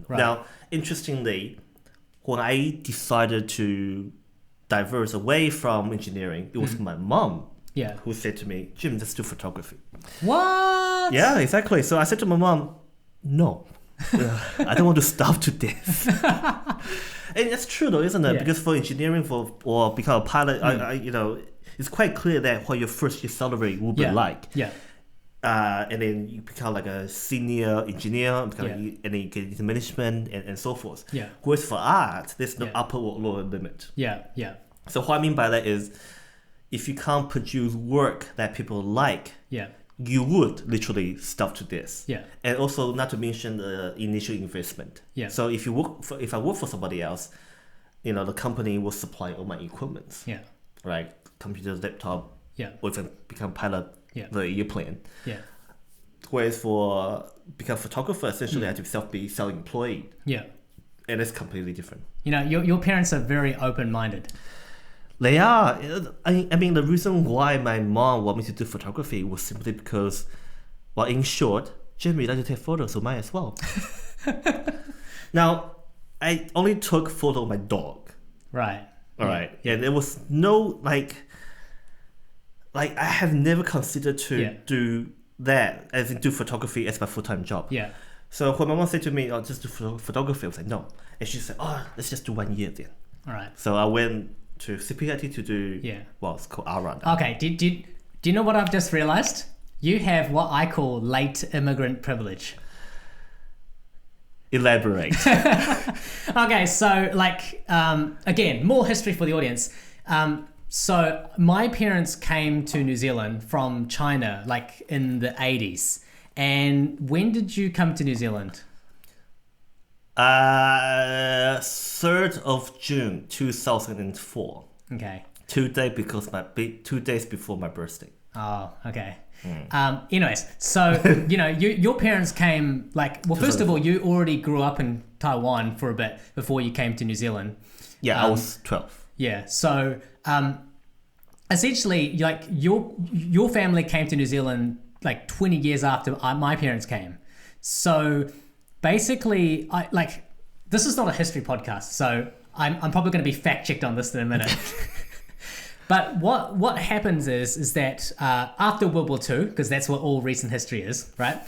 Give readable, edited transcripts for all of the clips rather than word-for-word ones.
Right. Now, interestingly, when I decided to diverse away from engineering, it was my mom who said to me, Jim, let's do photography. What? Yeah, exactly. So I said to my mom, no, I don't want to starve to death. And it's true though, isn't it? Yeah. Because for engineering or become a pilot, it's quite clear that what your first year salary will be like. Yeah. And then you become like a senior engineer, and then you get into management and so forth. Yeah. Whereas for art, there's no upper or lower limit. Yeah. Yeah. So what I mean by that is, if you can't produce work that people like, you would literally starve to death. Yeah. And also, not to mention the initial investment. Yeah. So if I work for somebody else, the company will supply all my equipment. Yeah. Right, computer, laptop. Yeah. Or if I become pilot, the airplane. Yeah. Whereas for become photographer, essentially I have to be self-employed. Yeah. And it's completely different. Your parents are very open-minded. They are. I mean, the reason why my mom wanted me to do photography was simply because, well, in short, Jim, you like to take photos, so might as well. Now, I only took photo of my dog. Right. All right. Yeah, there was no, like I have never considered to do that, as in do photography as my full-time job. Yeah. So when my mom said to me, "Oh, just do photography," I was like, "No." And she said, "Oh, let's just do 1 year then." All right. So I went to CPIT to do, well, it's called ARA. Okay. Do you know what I've just realized? You have what I call late immigrant privilege. Elaborate. Okay, so again, more history for the audience. So my parents came to New Zealand from China, like in the 80s. And when did you come to New Zealand? 3rd of June 2004. Okay. 2 days before my birthday. Oh, okay. Anyways, so your parents came first of all, you already grew up in Taiwan for a bit before you came to New Zealand. Yeah, I was 12. Yeah, so essentially, your family came to New Zealand 20 years after my parents came. So basically, this is not a history podcast, so I'm probably going to be fact checked on this in a minute. But what happens is that after World War II, because that's what all recent history is, right?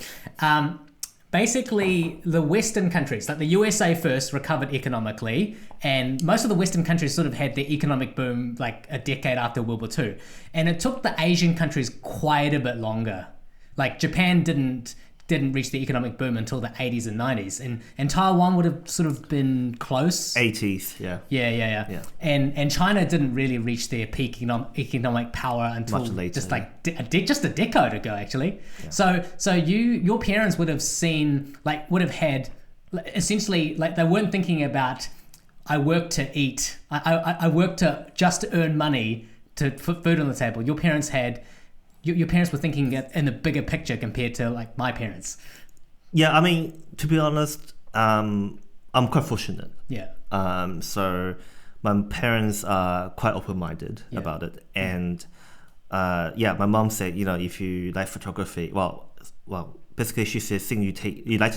Basically, the Western countries, like the USA first, recovered economically, and most of the Western countries sort of had their economic boom a decade after World War II. And it took the Asian countries quite a bit longer. Like Japan didn't reach the economic boom until the 80s and 90s, and Taiwan would have sort of been close. 80s, yeah. Yeah. And China didn't really reach their peak economic power until much later, just a decade ago, actually. Yeah. So your parents would have had essentially they weren't thinking about I work to eat, I work to just earn money to put food on the table. Your parents were thinking in the bigger picture compared to my parents. Yeah, I mean, to be honest, I'm quite fortunate. Yeah. So my parents are quite open-minded about it, and my mom said, if you like photography, well, basically she said, "Since you like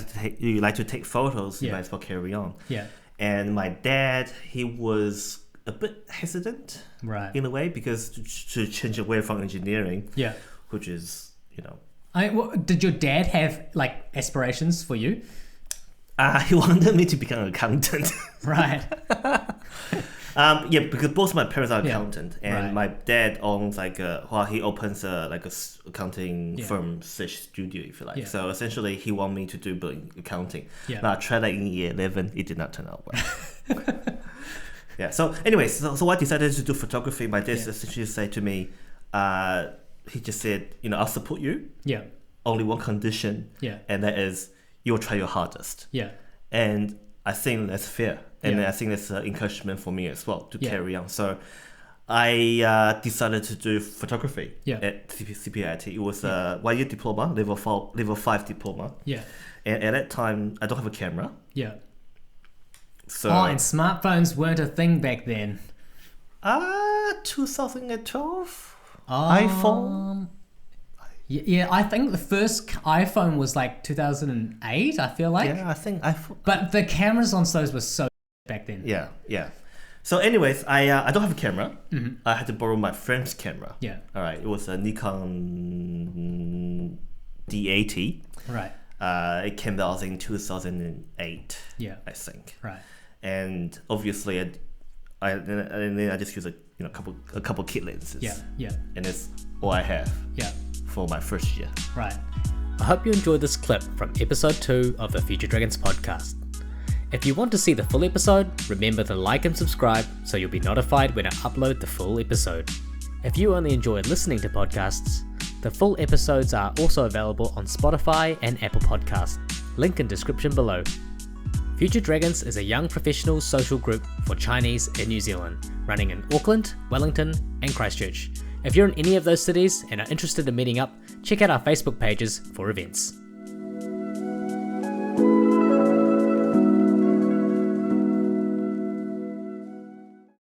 to take photos, you might as well carry on." Yeah. And my dad, he was a bit hesitant, right, in a way, because to change away from engineering, which is, did your dad have aspirations for you? He wanted me to become an accountant. Right. Because both my parents are accountant, and my dad owns he opens a accounting firm slash studio, if you like. So essentially, he wanted me to do accounting. Now I tried that in year 11, it did not turn out well. Yeah. So anyways, so I decided to do photography. My dad essentially said to me, he just said, I'll support you. Yeah. Only one condition. Yeah. And that is you'll try your hardest. Yeah. And I think that's fair. And I think that's an encouragement for me as well to carry on. So I decided to do photography at CPIT. It was a 1 year diploma, level 5 diploma. Yeah. And at that time, I don't have a camera. Yeah. So, and smartphones weren't a thing back then. 2012 iPhone. Yeah, I think the first iPhone was like 2008, I feel like. Yeah, I think But the cameras on those were so back then. Yeah. So anyways, I don't have a camera. I had to borrow my friend's camera. Yeah. All right. It was a Nikon D80. Right. It came out in 2008. Yeah. I think. Right. And obviously, I just use a couple kit lenses. Yeah. And it's all I have. Yeah. For my first year. Right. I hope you enjoyed this clip from episode 2 of the Future Dragons podcast. If you want to see the full episode, remember to like and subscribe so you'll be notified when I upload the full episode. If you only enjoy listening to podcasts, the full episodes are also available on Spotify and Apple Podcasts. Link in description below. Future Dragons is a young professional social group for Chinese in New Zealand, running in Auckland, Wellington, and Christchurch. If you're in any of those cities and are interested in meeting up, check out our Facebook pages for events.